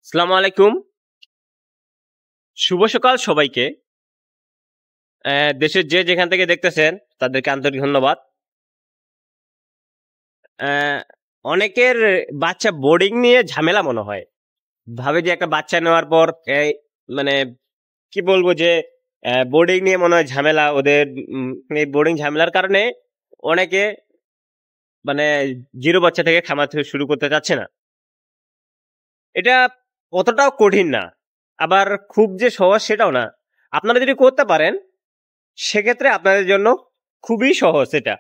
আসসালামু আলাইকুম। শুভ সকাল সবাইকে। দেশের যে যেখান থেকে দেখতেছেন তাদেরকে আন্তরিক ধন্যবাদ। আহ, অনেকের বাচ্চা বোর্ডিং নিয়ে ঝামেলা মনে হয়, ভাবে যে একটা বাচ্চা নেওয়ার পর এই মানে কি বলবো যে বোর্ডিং নিয়ে মনে হয় ঝামেলা ওদের। এই বোর্ডিং ঝামেলার কারণে অনেকে মানে জিরো বাচ্চা থেকে খামার থেকে শুরু করতে চাচ্ছে না। এটা অতটাও কঠিন না, আবার খুব যে সহজ সেটাও না। আপনারা যদি করতে পারেন সেক্ষেত্রে আপনাদের জন্য খুবই সহজ। এটা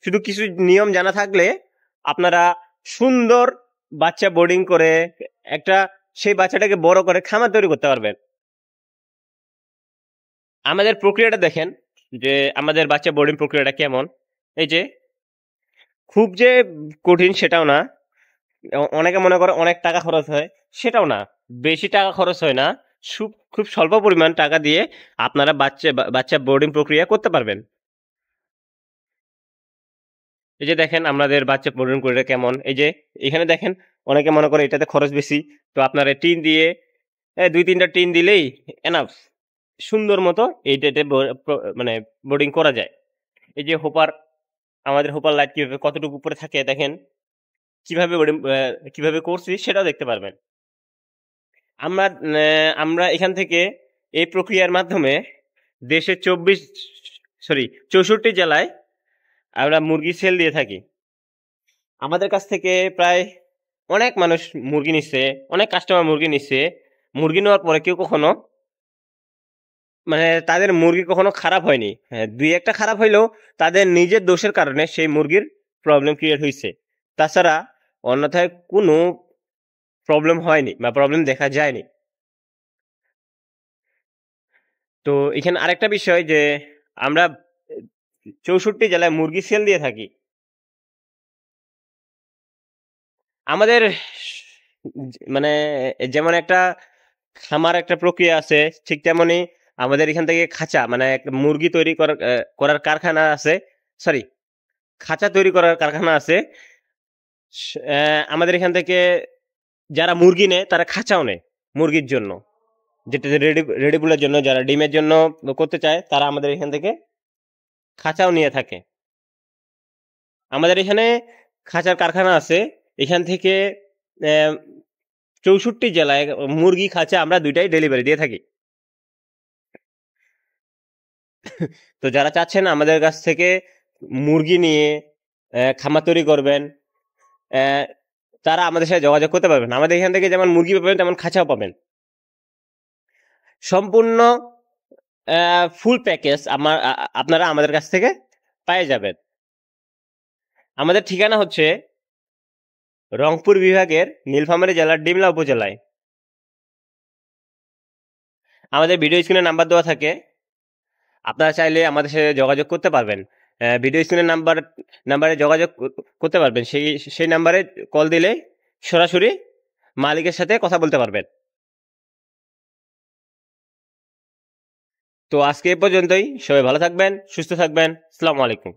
শুধু কিছু নিয়ম জানা থাকলে আপনারা সুন্দর বাচ্চা বোর্ডিং করে একটা সেই বাচ্চাটাকে বড় করে খামার তৈরি করতে পারবেন। আমাদের প্রক্রিয়াটা দেখেন যে আমাদের বাচ্চা বোর্ডিং প্রক্রিয়াটা কেমন। এই যে খুব যে কঠিন সেটাও না। অনেকে মনে করে অনেক টাকা খরচ হয়, সেটাও না। বেশি টাকা খরচ হয় না, খুব স্বল্প পরিমাণ টাকা দিয়ে আপনারা বাচ্চা বোর্ডিং প্রক্রিয়া করতে পারবেন। এই যে দেখেন আমাদের বাচ্চা বোর্ডিং প্রক্রিয়া কেমন। এই যে এখানে দেখেন অনেকে মনে করে এটাতে খরচ বেশি, তো আপনারা টিন দিয়ে 2-3টা টিন দিলেই এনাফ সুন্দর মতো এইটাতে মানে বোর্ডিং করা যায়। এই যে হোপার, আমাদের হোপার লাইট কিভাবে কতটুকু উপরে থাকে দেখেন, কিভাবে কিভাবে করছি সেটাও দেখতে পারবেন। আমরা এখান থেকে এই প্রক্রিয়ার মাধ্যমে দেশের 64 জেলায় আমরা মুরগি সেল দিয়ে থাকি। আমাদের কাছ থেকে প্রায় অনেক মানুষ মুরগি নিচ্ছে, অনেক কাস্টমার মুরগি নিচ্ছে। মুরগি নেওয়ার পরে কেউ কখনো তাদের মুরগি কখনো খারাপ হয়নি। হ্যাঁ, 2-1টা খারাপ হইলেও তাদের নিজের দোষের কারণে সেই মুরগির প্রবলেম ক্রিয়েট হয়েছে। তাছাড়া অন্যথায় কোনো প্রবলেম হয়নি বা প্রবলেম দেখা যায়নি। তো এখানে আরেকটা বিষয় যে আমরা 64 জেলায় মুরগি সেল দিয়ে থাকি। আমাদের মানে যেমন একটা খামার একটা প্রক্রিয়া আছে, ঠিক তেমনি আমাদের এখান থেকে খাঁচা একটা মুরগি তৈরি করার কারখানা আছে। সরি, খাঁচা তৈরি করার কারখানা আছে। আমাদের এখান থেকে যারা মুরগি নেয় তারা খাঁচাও নেয় মুরগির জন্য, যেটা রেডিবুলের জন্য, যারা ডিমের জন্য করতে চায় তারা আমাদের এখান থেকে খাঁচাও নিয়ে থাকে। আমাদের এখানে খাঁচার কারখানা আছে। এখান থেকে 64 জেলায় মুরগি খাঁচা আমরা 2টাই ডেলিভারি দিয়ে থাকি। তো যারা চাচ্ছেন আমাদের কাছ থেকে মুরগি নিয়ে খামার তৈরি করবেন, তারা আমাদের সাথে যোগাযোগ করতে পারবেন। আমাদের এখান থেকে যেমন মুরগি পাবেন তেমন খাঁচাও পাবেন। সম্পূর্ণ ফুল প্যাকেজ আপনারা আমাদের কাছ থেকে পেয়ে যাবেন। আমাদের ঠিকানা হচ্ছে রংপুর বিভাগের নীলফামারী জেলার ডিমলা উপজেলায়। আমাদের ভিডিও স্ক্রিনে নাম্বার দেওয়া থাকে, আপনারা চাইলে আমাদের সাথে যোগাযোগ করতে পারবেন। ভিডিও স্ক্রিনের নাম্বারে যোগাযোগ করতে পারবেন। সেই নাম্বারে কল দিলে সরাসরি মালিকের সাথে কথা বলতে পারবেন। তো আজকে এ পর্যন্তই। সবাই ভালো থাকবেন, সুস্থ থাকবেন। আসসালামু আলাইকুম।